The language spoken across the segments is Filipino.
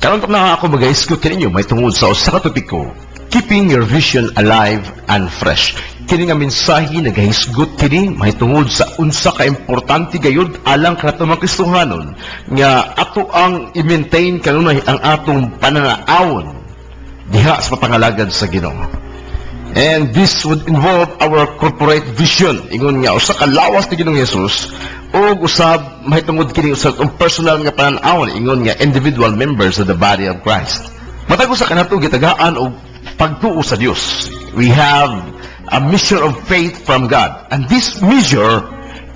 Karon na ako mag-isgot kaninyo may tungod sa usa ka topiko, keeping your vision alive and fresh. Kini nga mensahe nagahisgot kini may tungod sa unsa ka importante gayud alang kanato mga Kristohanon nga ato ang i-maintain kanunay ang atong pananaawon diha sa papangalagad sa Ginoo. And this would involve our corporate vision. Ingon nga usa ka lawas ni Ginoong Hesus o usab mahitungod kini usab ang personal nga pananaw ingon nga individual members of the body of Christ. Matag usa kanato gitagaan og pagtuo sa Dios. We have a measure of faith from God, and this measure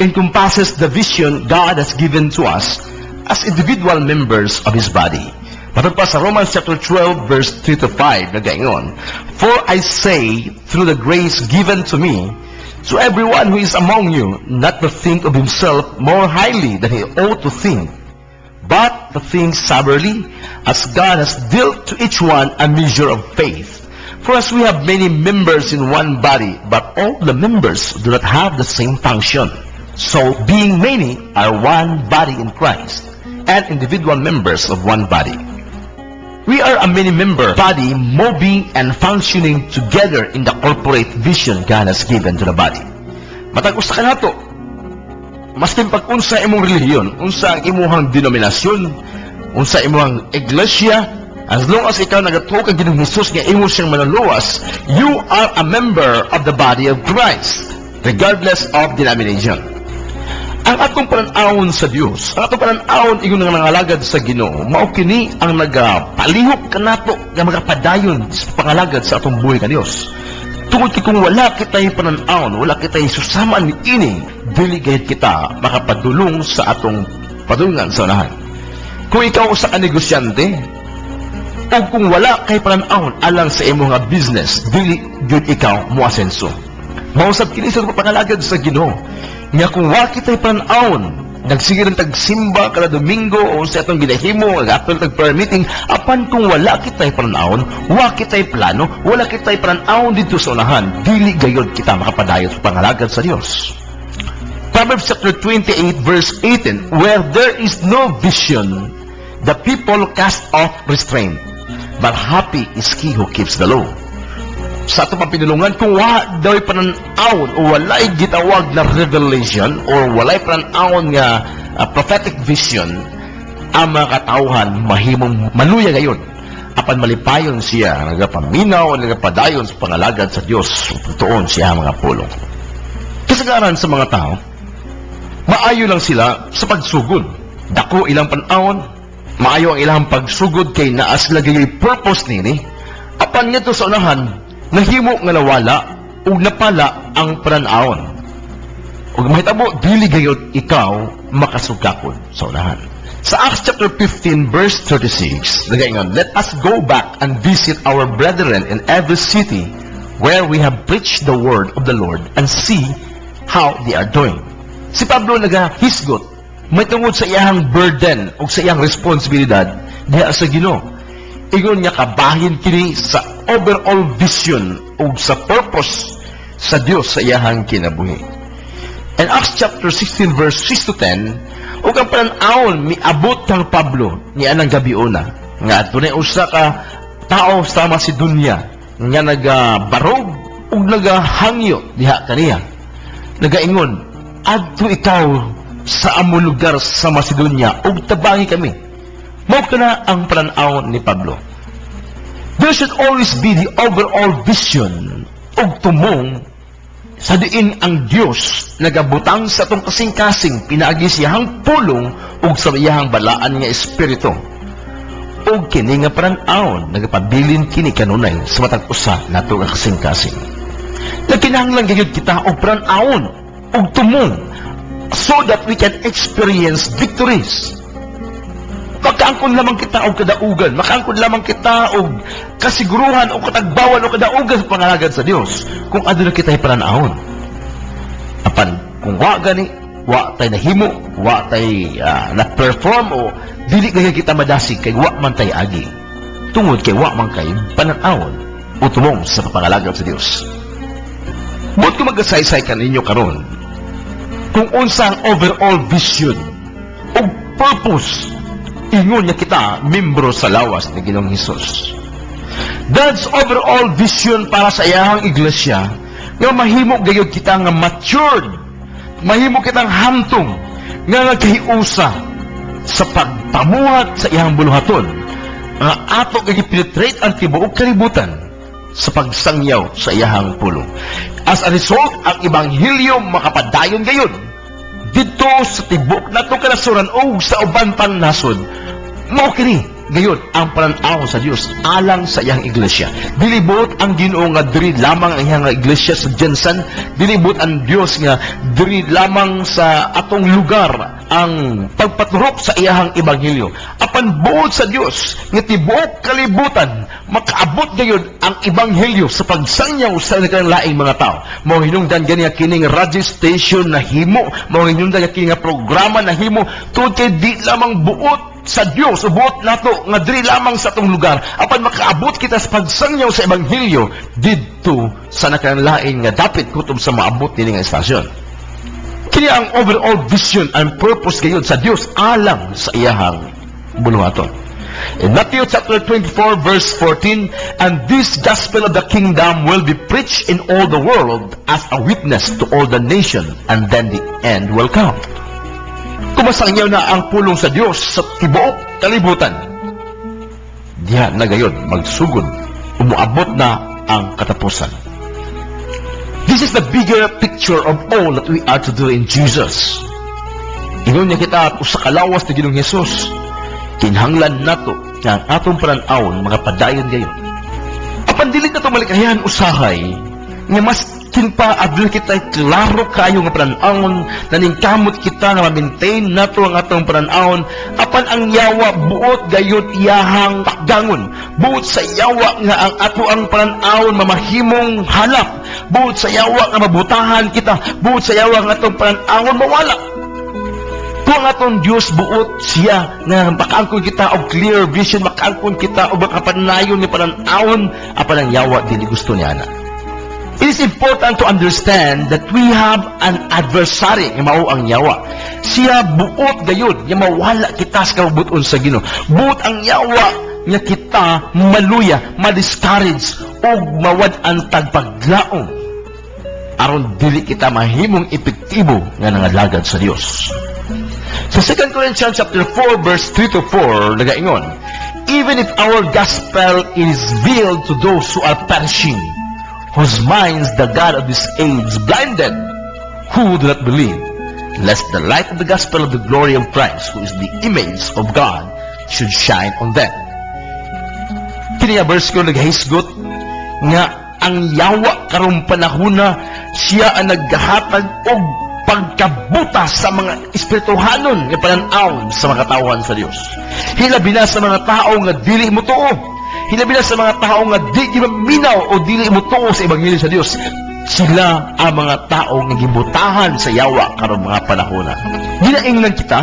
encompasses the vision God has given to us as individual members of His body. Matag pa sa Romans chapter 12 verse 3 to 5 nagaingon, "For I say through the grace given to me, to everyone who is among you, not to think of himself more highly than he ought to think, but to think soberly, as God has dealt to each one a measure of faith. For as we have many members in one body, but all the members do not have the same function, so being many are one body in Christ, and individual members of one body." We are a many-member body moving and functioning together in the corporate vision God has given to the body. Matag usa ka nato, maskin pag unsa imong relihiyon, unsa ang imuhang denominasyon, unsa imong iglesia, as long as ikaw nagatuo kag Ginoong Hesus nga imo siyang manuluwas, you are a member of the body of Christ, regardless of denomination. Ang atong pananawon sa Dios, ang atong pananawon ingon nga nangalagad sa Ginoo, mao kini ang nagapalihok kanato nga magapadayon sa pangalagad sa atong buhay ka Dios. Tungod kung wala kitay pananawon, wala kitay susama ni ini, dili gayud kita makapadulong sa atong padulungan sa unahan. Kung ikaw usa ka negosyante, o kung wala kay pananawon alang sa imong nga business, dili gyud ikaw moasenso. Mausab kini sa pangalagad sa Ginoo nga kung wa kitay panawon, nagsigir tagsimba kada Domingo o sa atong ginahimo, atong tag-prayer meeting, apan kung wala kitay panawon, wa kitay plano, wala kitay panawon dito sa unahan, dili gayud kita makapadayon sa pangalagad sa Dios. Proverbs chapter 28 verse 18, "Where there is no vision, the people cast off restraint, but happy is he who keeps the law." Sa atong pinulungan, kung wala daw pananawon o walay gitawag na revelation or walay pananawon nga prophetic vision, ang mga katawhan mahimong maluya gayon. Apan malipayon siya, nagapaminaw, nagapadayon sa pangalagad sa Dios, tuon siya mga pulong. Kasagaran sa mga tao, maayo lang sila sa pagsugod. Dako ilang panawon, maayo ang ilang pagsugod kay naas lagay purpose nini. Apan nito sa unahan, nahimo nga nawala ug napala ang pananawon. Ug mahitabo dili gayud ikaw makasugakon sa unahan. Sa Acts chapter 15 verse 36, nagaingon, "Let us go back and visit our brethren in every city where we have preached the word of the Lord and see how they are doing." Si Pablo nagahisgot may tungod sa iyang burden ug sa iyang responsibilidad diha sa Ginoo. Ingon niya kabahin kini sa overall vision o sa purpose sa Dios sa iyahang kinabuhi. In Acts chapter 16 verse 6 to 10, ug ang pananawon miabot kang Pablo niya nang gabiuna nga dunay usa ka tao sa Macedonia nga nagabarog ug nagahangyo diha kaniya. Nagaingon, "Adto ikaw sa among lugar sa Macedonia ug tabangi kami." Mao kana ang pananawon ni Pablo. There should always be the overall vision ug tumong sa diin ang Dios nagabutang sa atong kasing-kasing pinaagi siyang pulong ug sa iyang balaan nga espiritu. Ug kini nga pananawon nagapabilin kini kanunay sa matag usa nato nga kasing-kasing. Nagkinahanglan gyud kita og pananawon ug tumong so that we can experience victories. Makaangkon lamang kita og kadaugan, makaangkon lamang kita og kasiguruhan o katagbawan o kadaugan sa pangalagad sa Dios kung aduna kitay pananawon. Apan kung wa gani, wa tay nahimo, wa tay na-perform o dili kaya kita madasig kay wa man tay agi. Tungod kay wa man kay pananawon o tumong sa pangalagad sa Dios. But kung magasaysay ka ninyo karon, kung unsa ang overall vision o purpose ingon niya kita membro sa lawas ni Ginoong Hesus. God's overall vision para sa iyang iglesia nga mahimo gayud kita nga matured, mahimo kitang hantong nga nagkahiusa sa pagpamuhat sa iyang buluhaton nga ato gipenetrate ang tibuok kalibutan sa pagsangyaw sa iyang pulong. As a result, ang Ebanghelyo makapadayon gayon dito sa tibuok nato kanasuran o sa uban pang nasod. Mao kini gayon ang pananaw sa Dios alang sa iyang iglesia. Dilibot ang Ginoo nga diri lamang ang iyang iglesia sa Jensen, dilibot ang Dios nga diri lamang sa atong lugar ang pagpaturok sa iyang ebanghelyo. Apan buot sa Dios nga tibuok kalibutan makaabot gayon ang ebanghelyo sa pagsangyaw sa laing mga tao. Mao hinungdan gani kining radio station na himo, mao hinungdan kini nga programa na himo tungod kay di lamang buot sa Dios ubuot nato nga diri lamang sa atong lugar apan makaabot kita sa pagsangyaw sa ebanghelyo didto sa nakanlain nga dapit kutob sa maabot dinhi nga estasyon. Kini ang overall vision and purpose gayud sa Dios alang sa iyahang buluhaton. In Matthew chapter 24 verse 14, and this gospel of the kingdom will be preached in all the world as a witness to all the nation, and then the end will come. Kumasangyaw na ang pulong sa Diyos sa tibuok kalibutan. Diha na gayon magsugod, umuabot na ang katapusan. This is the bigger picture of all that we are to do in Jesus. Ingon niya kita at usa kalawas ni Ginoong Hesus, kinhanglan nato nga ang atong pananawon mga padayon gayon. Apan dili nato malikayan usahay nga mas kinpa adun kita klaro kayo nga pananawon naningkamot kita nga ma-maintain nato ang atong pananawon apan ang yawa buot gayud iyahang takdangon buot sa yawa nga ang ato ang pananawon mamahimong halap buot sa yawa nga mabutahan kita buot sa yawa nga atong pananawon mawala. Kung atong Diyos buot siya nga makaangkon kita og clear vision, makaangkon kita og makapanayon ni pananawon apan ang yawa dili gusto niya na. It is important to understand that we have an adversary nga mao ang yawa. Siya buot gayud nga mawala kita sa kabuton sa Ginoo. Buot ang yawa nga kita maluya, ma-discourage og mawad-an tagpaglaom aron dili kita mahimong epektibo nga nangadlagad sa Dios. Sa 2 Corinthians chapter 4 verse 3 to 4 nagaingon, even if our gospel is veiled to those who are perishing, whose minds the God of this age blinded, who do not believe, lest the light of the gospel of the glory of Christ, who is the image of God, should shine on them. Kini nga verse ko naghisgot nga ang yawa karong panahona siya ang naghatag og pagkabuta sa mga espirituhanon nga pananaw sa mga katawan sa Dios. Hilabi na sa mga tao nga dili mo tuo. Hilabi na sa mga tao nga di gimaminaw o dili mo tuo sa ebanghelyo sa Dios. Sila ang mga tao nga gibutahan sa yawa karong mga panahona. Ginaingnan kita,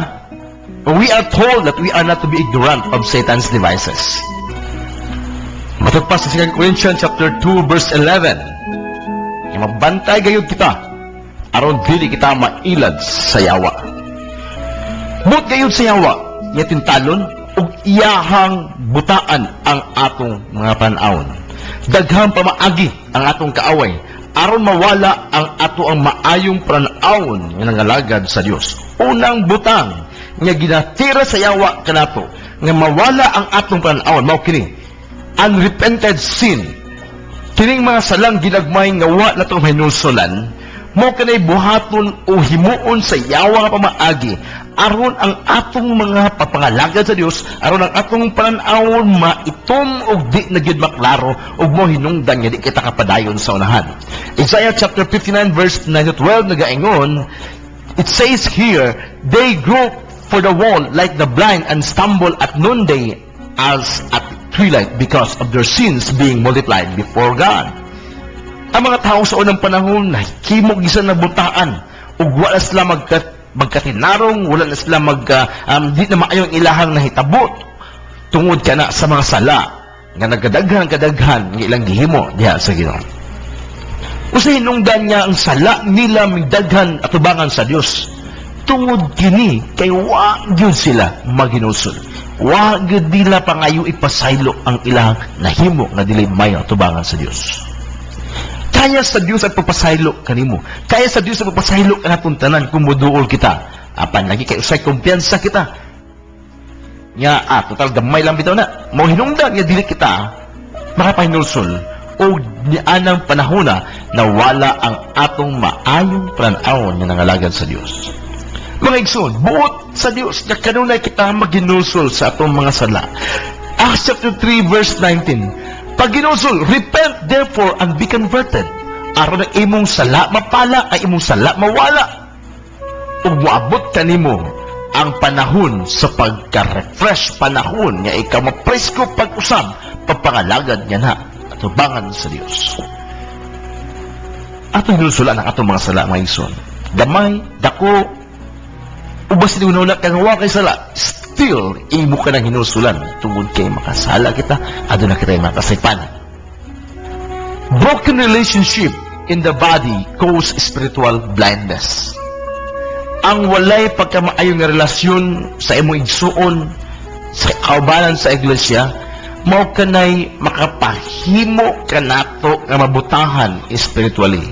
we are told that we are not to be ignorant of Satan's devices. Matagpas sa 2 Corinthians chapter 2 verse 11. Mabantay gayud kita aron dili kita mailad sa yawa. But gayud sa yawa, nga tintalon ug iyahang butaan ang atong mga panawon. Daghang pamaagi ang atong kaaway aron mawala ang ato ang maayong panawon nga nangalagad sa Dios. Unang butang nga ginatira sa yawa kanato nga mawala ang atong panawon mao kini unrepented sin. Kining mga salang ginagmay nga wa nato mahinulsolan mo kanay buhaton o himuon sa yawa nga pamaagi aron ang atong mga papangalagad sa Dios, aron ang atong pananawon maitom og di na gyud maklaro og mo hinungdan nga di kita kapadayon sa unahan. Isaiah chapter 59 verse 9 to 12 nagaingon, it says here, they grope for the wall like the blind and stumble at noonday as at twilight because of their sins being multiplied before God. Ang mga tao sa unang panahon nahikimog gisa na butaan ug wala sila magkatinarong, wala na sila di na maayong ilahang nahitabot tungod kana sa mga sala nga nagkadaghan nga ilang gihimo diha sa Ginoo. Usa hinungdan niya ang sala nila migdaghan atubangan sa Dios. Tungod kini kay wa gyud sila maginulsol. wa gyud nila pangayo ipasaylo ang ilang nahimo nga dili may atubangan sa Dios. Kaya sa Dios ang pagpasaylo kanimo. Kaya sa Dios ang pagpasaylo ang atong tanan kung moduol kita. Apan lagi kay usay kumpiyansa kita. Nya total gamay lang bitaw na. Mao hinungdan nga dili kita makapahinulsol o nianang panahona na wala ang atong maayong panahon nga nangalagad sa Dios. Mga igsoon, buot sa Dios nga kanunay kita maginulsol sa atong mga sala. Acts chapter 3 verse 19. Pag ginulsol, repent therefore and be converted. Aron ang imong sala mapala, ay imong sala mawala. Ug moabot kanimo ang panahon sa pagka-refresh, panahon nga ikaw mapresko pag-usab pagpangalagad niya na atubangan sa Dios. Atong ginulsulan ang atong mga sala, mga igsoon. Gamay, dako, ubas ni una kang wa kay sala, still imo ka nang hinulsulan tungod kay makasala kita, aduna kita makasaypan. Broken relationship in the body cause spiritual blindness. Ang walay pagkamaayong nga relasyon sa imong igsuon sa kaubanan sa iglesia, mao kanay makapahimo kanato nga mabutahan spiritually.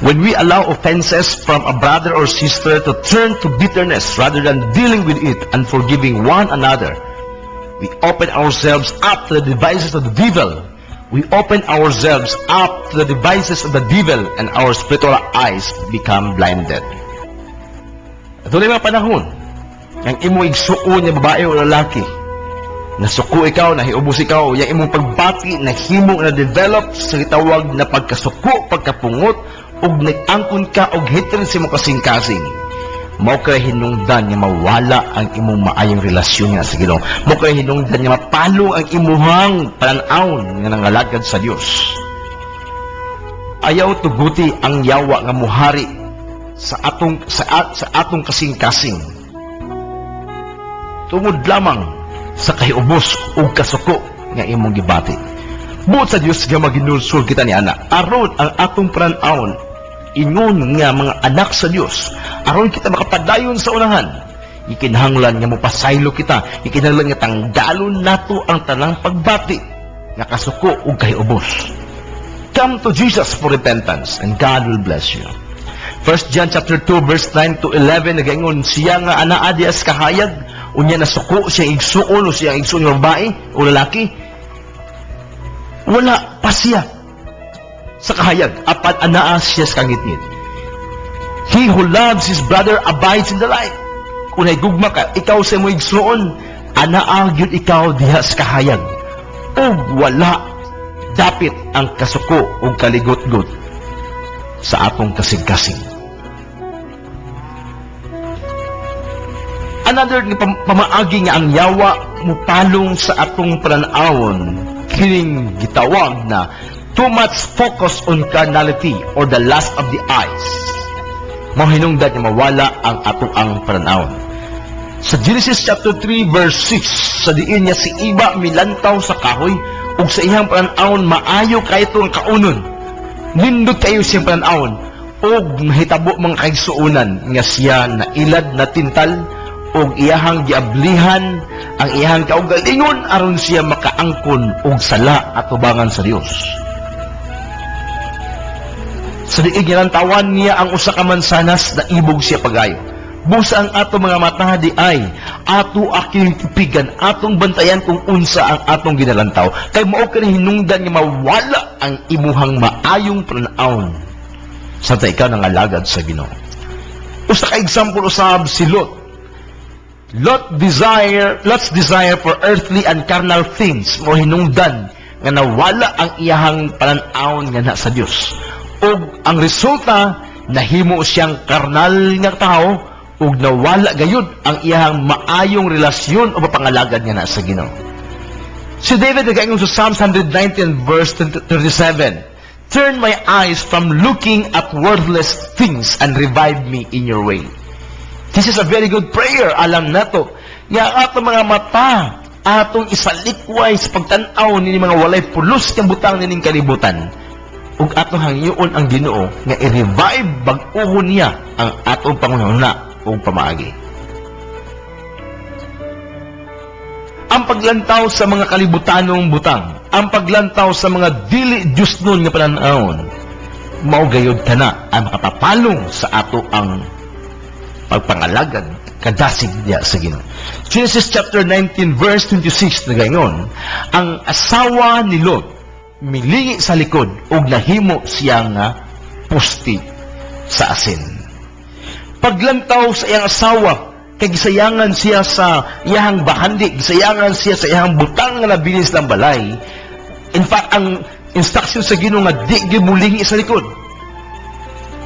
When we allow offenses from a brother or sister to turn to bitterness rather than dealing with it and forgiving one another, we open ourselves up to the devices of the devil. We open ourselves up to the devices of the devil and our spiritual eyes become blinded. Ito na yung mga panahon ang imo igsuon nga babae o lalaki, nasuko ikaw, nahiubos ikaw, yung imong pagbati na himo na develop sa gitawag na pagkasuko, pagkapungot, ug nag-angkon ka og hatred sa imong kasing-kasing. Mao kay hinungdan nga mawala ang imong maayong relasyon nga sa Ginoo. Mao kay hinungdan nga mapalo ang imuhang panan-awon nga nangalagad sa Dios. Ayaw tuguti ang yawa nga muhari sa atong kasing-kasing. Tungod lamang sa kahiubos ug kasuko nga imong gibati. Buot sa Dios nga maginulsol kita ni ana aron ang atong panan-awon ingon nga mga anak sa Dios, aron kita makapadayon sa unahan. Ikinahanglan nga mopasaylo kita, ikinahanglan nga tanggalon nato ang tanang pagbati nga kasuko ug kahiubos. Come to Jesus for repentance and God will bless you. 1 John chapter 2 verse 9 to 11 nagaingon siya nga anaa diha sa kahayag unya nasuko siya igsuon o siya igsuon nga babae o lalaki. Wala pa siya sa kahayag, apat anaa siya sa kangitngit. He who loves his brother abides in the light. Kung naigugma ka, ikaw sa mo igsuon, anaa gyud ikaw diha sa kahayag. O wala dapit ang kasuko o kaligot-got sa atong kasing-kasing. Another pamaagi nga ang yawa mupalong sa atong panan-awon kining gitawag na too much focus on carnality or the lust of the eyes. Mahinungdan nga mawala ang atong ang pananawon. Sa Genesis chapter 3 verse 6, sa diin niya si Iba milantaw sa kahoy ug sa iyang pananawon maayo kayto ang kaunon. Nindot kayo siyang pananawon ug mahitabo mga kaigsuonan nga siya na ilad na tintal ug iyahang giablihan ang iyahang kaugalingon aron siya makaangkon og sala at tubangan sa Dios. Sa diig tawan niya ang usa ka mansanas na ibog siya pagayo. Busa ang ato mga mata di ay ato aking tipigan, atong bantayan kung unsa ang atong ginalantaw. Kay mao kani hinungdan nga mawala ang imuhang maayong pananawon sa ikaw nangalagad sa Ginoo. Usa ka example usab si Lot. Lot's desire for earthly and carnal things mo hinungdan nga nawala ang iyahang pananawon nga na sa Dios. Ug ang resulta nahimo siyang karnal nga tao ug nawala gayud ang iyang maayong relasyon o pangalagad nga na sa Ginoo. Si David nagaingon sa Psalms 119 verse 37, "Turn my eyes from looking at worthless things and revive me in your way." This is a very good prayer. Alam nato nga atong mga mata atong isalikway sa pagtan-aw ni mga walay pulos nga butang nining kalibutan. Ug atong hangyoon ang Ginoo nga i-revive bag-ohon niya ang atong pangunahuna ug pamaagi. ang paglantaw sa mga kalibutanong butang, ang paglantaw sa mga dili Diyos nun nga pananaon, maugayod ka na ang makapapalong sa ato ang pagpangalagad kadasig niya sa Ginoo. Genesis chapter 19 verse 26 na gayon, ang asawa ni Lot milingi sa likod ug nahimo siya nga poste sa asin. Paglantaw sa iyang asawa, kay gisayangan siya sa iyang bahandi, gisayangan siya sa iyang butang nga nabilis ng balay. In fact, ang instruction sa Ginoo nga di gimulingi sa likod.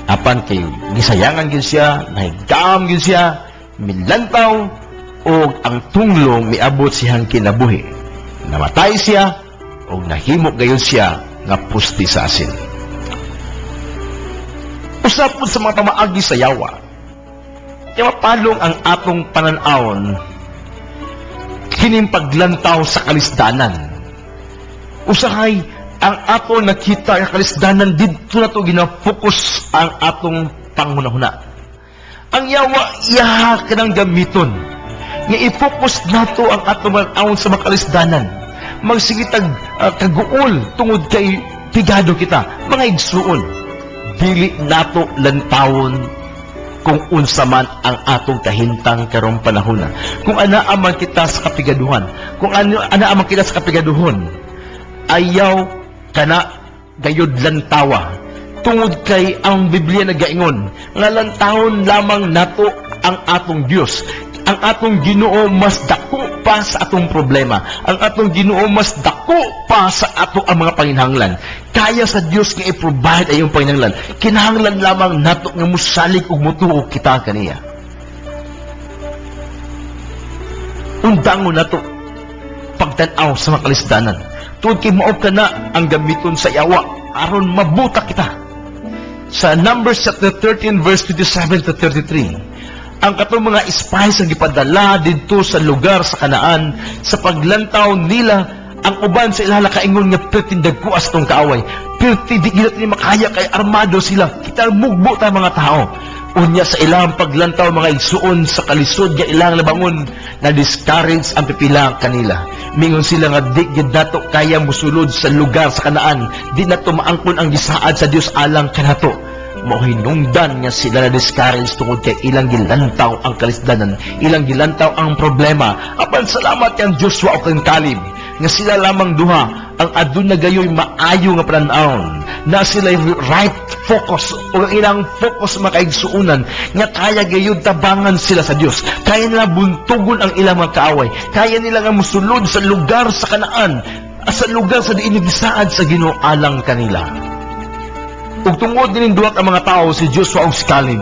Apan kay gisayangan gyud siya, nahigam gyud siya, milantaw, o ang tunglong miabot siyang kinabuhi. Namatay siya, o nahimo gayon siya nga pusti sa asin. Usap po sa mga tamaagi sa yawa, kaya mapalong ang atong pananawon, kining paglantaw sa kalisdanan. Usahay, ang atong nakita ang kalisdanan, dito na ito ginafokus ang atong pangunahuna. Ang yawa, iyaha ka ng gamiton. Nga i-focus na ito ang atong pananawon sa mga kalisdanan. Magsigitag kaguol tungod kay pigado kita. Mga igsuon, dili nato lantawon kung unsa man ang atong kahintang karong panahon. Kung anaa man kita sa kapigaduhan, kung anaa man kita sa kapigaduhon, ayaw kana gayud lantawa. Tungod kay ang Biblia nagaingon nga lantawon lamang nato ang atong Dios. Ang atong Ginoo mas dako pa sa atong problema. Ang atong Ginoo mas dako pa sa ato ang mga panginahanglan. Kaya sa Dios nga i-provide ayong panginahanglan. Kinahanglan lamang nato nga musalig ug mutuo kita kaniya. Undangon nato pagtan-aw sa mga kalisdanan. Tuod kay mao kana ang gamiton sa yawa aron mabuta kita. Sa Numbers chapter 13 verse 27 to 33, ang katong mga spies ang gipadala dito sa lugar sa Kanaan, sa paglantaw nila, ang uban sa ilaha kaingon nga pertindag kuas tong kaaway. Perti di gila ni makaya kay armado sila. Kita mugbo ta mga tao. Unya sa ilang paglantaw mga igsuon sa kalisod nga ilang labangon, na discourage ang pipila kanila. Mingon sila nga di gid nato kaya musulod sa lugar sa Kanaan, di nato maangkon ang gisaad sa Dios alang kanato. Mahinungdan nga sila na discourage tungod kay ilang gilantaw ang kalisdanan, ilang gilantaw ang problema. Apan salamat kang Joshua o kang Caleb nga sila lamang duha ang adun na gayoy maayo nga pananawon, na sila right focus o ang ilang focus makaigsuunan nga kaya gayud tabangan sila sa Dios, kaya nila buntugon ang ilang mga kaaway, kaya nila nga musulod sa lugar sa Kanaan, sa lugar sa diin gisaad sa Ginoo alang kanila. Ug tungod din duha ka mga tao, si Joshua ug si Caleb,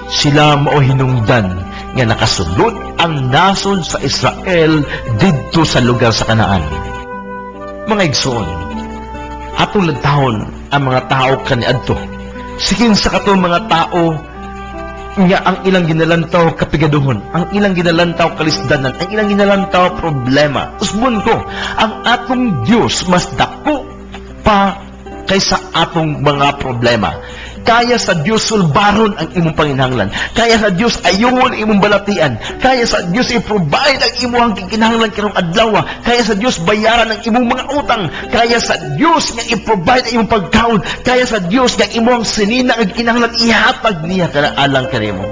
sila mao hinungdan nga nakasulod ang nasod sa Israel didto sa lugar sa Kanaan. Mga igsoon, atong lantahon ang mga tao kaniadto. Sikin sa katong mga tao nga ang ilang ginalantaw kapigaduhon, ang ilang ginalantaw kalisdanan, ang ilang ginalantaw problema. Usbon ko, ang atong Dios mas dako pa kaysa atong mga problema. Kaya sa Dios sulbaron ang imong panginahanglan. Kaya sa Dios ayungon ang imong balatian. Kaya sa Dios i-provide ang imong kinahanglan karong adlaw. Kaya sa Dios bayaran ang imong mga utang. Kaya sa Dios nga i-provide ang imong pagkaon. Kaya sa Dios nga imong sinina ang kinahanglan ihatag niya kana alang kanimo.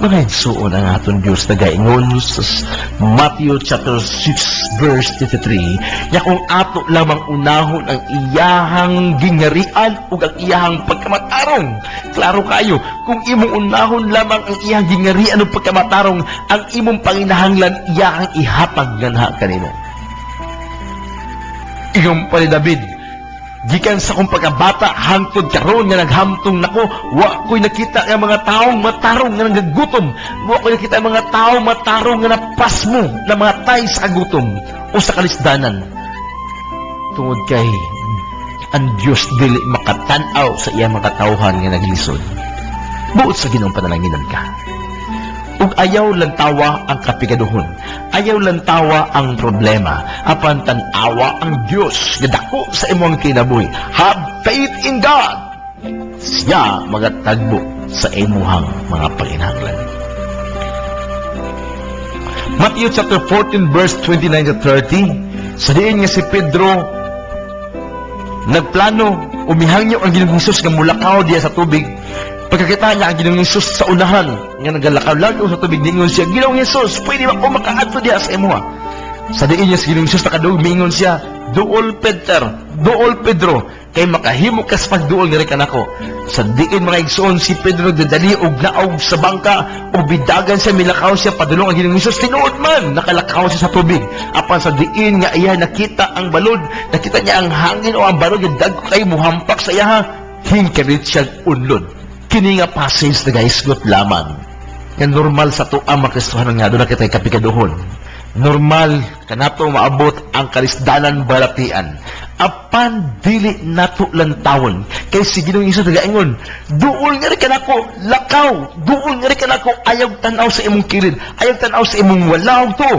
Mga igsuon ang aton Diyos nagaingon sa Matthew chapter 6 verse 33, ya kung ato lamang unahon ang iyahang gingarian o ang iyahang pagkamatarong. Klaro kayo, kung imong unahon lamang ang iyahang gingarian o pagkamatarong, ang imong panginahanglan iyahang ihatag ganha kanino. Iyong pa ni David, gikan sa kong pagkabata hangtod karon nga naghamtong nako, wa ko'y nakita nga mga taong matarong nga nagagutom, wa ko'y nakita nga mga taong matarong nga napasmo na mga tay sa kagutom o sa kalisdanan. Tungod kay ang Diyos dili makatanaw sa iyang mga katawhan nga naglisod. Buot sa Ginoong panalangin ka. Ug ayaw lantawa ang kapigaduhon, ayaw lantawa ang problema, apan tan-awa ang Dios nga dako sa imong kinabuhi. Have faith in God, siya magatagbo sa imuhang mga panginahanglan. Matthew chapter 14 verse 29 to 30. Sa diin nga si Pedro nagplano umihangyo ang Ginoong Hesus nga mulakaw diya sa tubig. Pagkakita niya ang Ginoong Hesus sa unahan nga nagalakaw-lakaw sa tubig, ningon siya, Ginoong Hesus, pwede ba ko makaadto diya sa imo? Sa diin niya si Ginoong Hesus nakadug, mingon siya, duol Pedro, kay makahimo ka sa pagduol nga rin kanako. Sa diin mga igsoon, si Pedro dadali og naog sa bangka, o bidagan siya, milakaw siya, padulong ang Ginoong Hesus, tinuod man, nakalakaw siya sa tubig. Apan sa diin nga iya, nakita ang balod, nakita niya ang hangin o ang balod, yung dagko kayo muhampak sa iya, hingkarit siya unlod. Kini nga passage na gaisgot lamang. Nga normal sa tuang makristohanon nga, doon na kita'y kapikaduhon. Normal kanato maabot ang kalisdanan balatian. Apan dili nato lantawon kay si Ginoong Hesus nagaingon, duol nga rin kanako lakaw, duol nga rin kanako ayaw tanaw sa imong kilid, ayaw tanaw sa imong walaw to.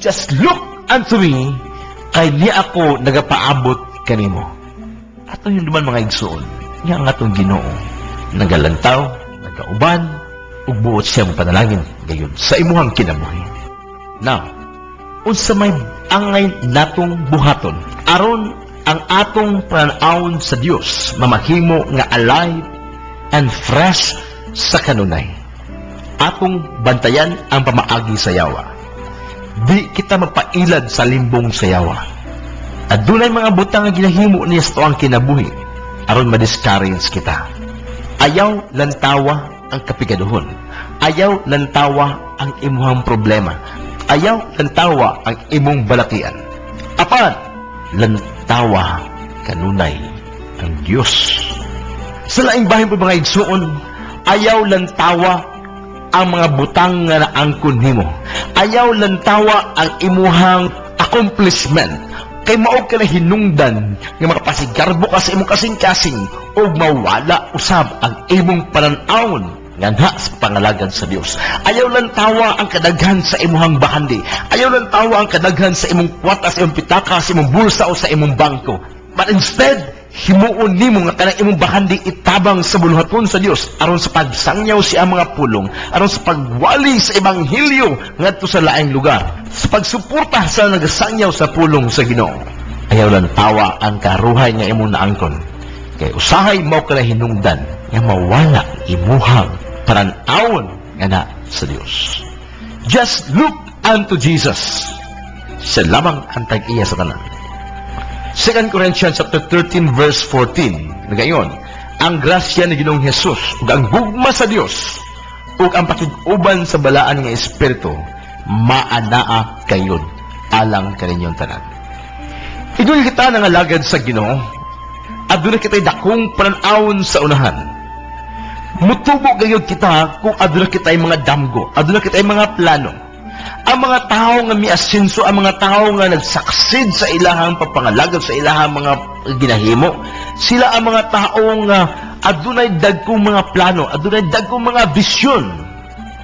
Just look unto me, kay niya ako nagapaabot kanimo. Ato yung duman mga igsoon, niya ang atong Ginoo nagalantaw, nagauban, ug buot siya mong panalangin gayon sa imuhang kinabuhi. Now, unsa may angay natong buhaton aron ang atong pananawon sa Dios mamahimo nga alive and fresh sa kanunay. Atong bantayan ang pamaagi sa yawa. Di kita magpailad sa limbong sa yawa. Adunay mga butang nga ginahimo niya sa tuang kinabuhi aron ma-discourage kita. Ayaw lantawa ang kapikaduhon. Ayaw lantawa ang imuhang problema. Ayaw lantawa ang imong balakian. Apan, lantawa kanunay ang Diyos. Sa laing bahin po mga igsuon, ayaw lantawa ang mga butang nga naangkon nimo. Ayaw lantawa ang imuhang accomplishment. Kay maog ka na hinungdan nga makapasigarbo ka sa imong kasing-kasing o mawala usab ang imong pananawon nganha sa pangalagad sa Dios. Ayaw lang tawa ang kadaghan sa imuhang bahandi. Ayaw lang tawa ang kadaghan sa imong kwata, sa imong pitaka, sa imong bulsa o sa imong bangko. But instead, himuon nimo nga kanang imong bahandi itabang sa buluhaton sa Dios aron sa pagsangyaw siya mga pulong, aron sa pagwali sa ebanghelyo ngadto sa laing lugar, sa pagsuporta sa nagasangyaw sa pulong sa Ginoo. Ayaw lang tawa ang karuhay nga imong naangkon. Kay usahay mao kana hinungdan nga mawala imuhang paranawon nga na sa Dios. Just look unto Jesus. Siya lamang ang tag-iya sa tanan. 2 Corinthians chapter 13 verse 14 nagayon, ang grasya ni Ginoong Hesus ug ang gugma sa Dios ug ang pakig-uban sa balaan nga espiritu maanaa kayon alang kaninyong tanan. Igul kita nangalagad sa Ginoo, aduna kita'y dakong pananawon sa unahan. Mutubo gayud kita kung aduna kita'y mga damgo, aduna kita'y mga plano. Ang mga tao nga miasenso, ang mga tao nga nagsaksid sa ilahang papangalagad, sa ilahang mga ginahimo, sila ang mga tao nga adunay dagkong mga plano, adunay dagkong mga bisyon,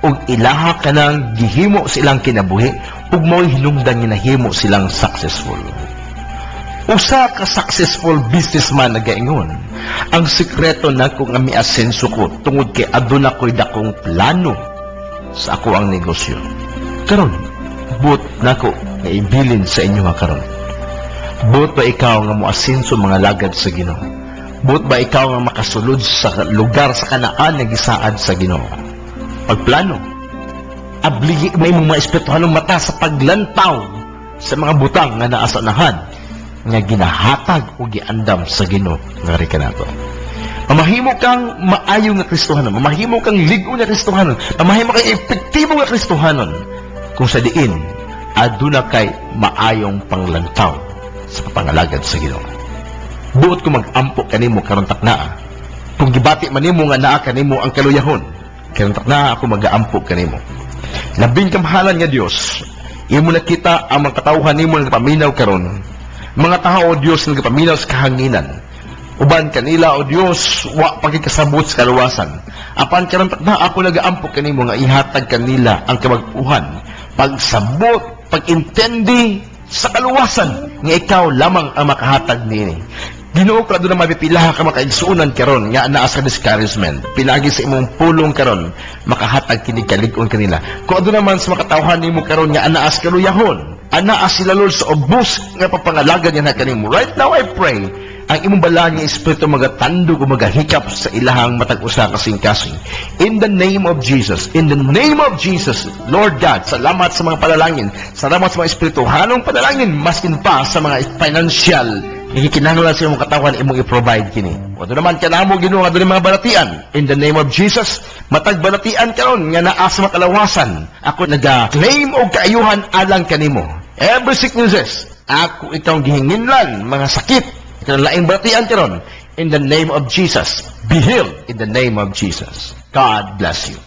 ug ilaha kanang gihimo silang kinabuhi, ug mao'y hinungdan nga nahimo silang successful. Usa ka successful businessman nagaingon, ang sikreto nako nga miasenso ko tungod kay aduna ko'y dakong plano sa ako ang negosyo. Karon, buot nako nga ibilin sa inyo nga karon. Buot ba ikaw nga moasenso mga lagad sa Ginoo? Buot ba ikaw nga makasulod sa lugar sa kanaan nga gisaad sa Ginoo? Pagplano, abligi may mga espirituhanong mata sa paglantaw sa mga butang nga naa sa unahan nga ginahatag o giandam sa Ginoo nga ri kanato. Mamahimo kang maayo nga Kristohanon, mamahimo kang ligo nga Kristohanon, mamahimo kang epektibo nga Kristohanon kung sa diin aduna kay maayong panglantaw sa papangalagad sa Ginoo. Buot ko mag-ampo kanimo karon taknaa. Kung gibati man nimo nga naa kanimo ang kaluyahon, karon taknaa ako mag-aampo kanimo. Labing kamahalan nga Dios, imo nakita ang mga katawhan nimo nga paminaw karon. Mga tao o Dios nga paminaw sa kahanginan. Uban kanila o Dios wa pagikasabot sa kaluwasan. Apan karon takna ako nagaampo kanimo nga ihatag kanila ang kamag-uhan, pagsabot, pag-intendi sa kaluwasan nga ikaw lamang ang makahatag niini. Ginoo ka doon na mapipilaha ka makaigsuunan karon nga anaa sa discouragement. Pilagi sa imong pulong karon makahatag kini kalig-on kanila. Kung ano naman sa makatawhan nimo karon nga anaa sa kaluyahon, anaa sila Lord sa ubos nga papangalaga niya na kanimo. Right now I pray ang imong bala nga espiritu magatandog o magahikap sa ilahang matag usa kasing-kasing. In the name of Jesus, in the name of Jesus, Lord God, salamat sa mga panalangin, salamat sa mga espirituhanong panalangin, maskin pa sa mga financial ikinahanglan sa imong katawan imong i-provide kini. O doon naman kanamo Ginoo nga doon mga balatian. In the name of Jesus, matag balatian karon nga naa sa makalawasan. Ako naga-claim og kaayuhan alang kanimo. Every sicknesses, ako itong gihinginlan mga sakit. Laing balatian karon. In the name of Jesus, be healed in the name of Jesus. God bless you.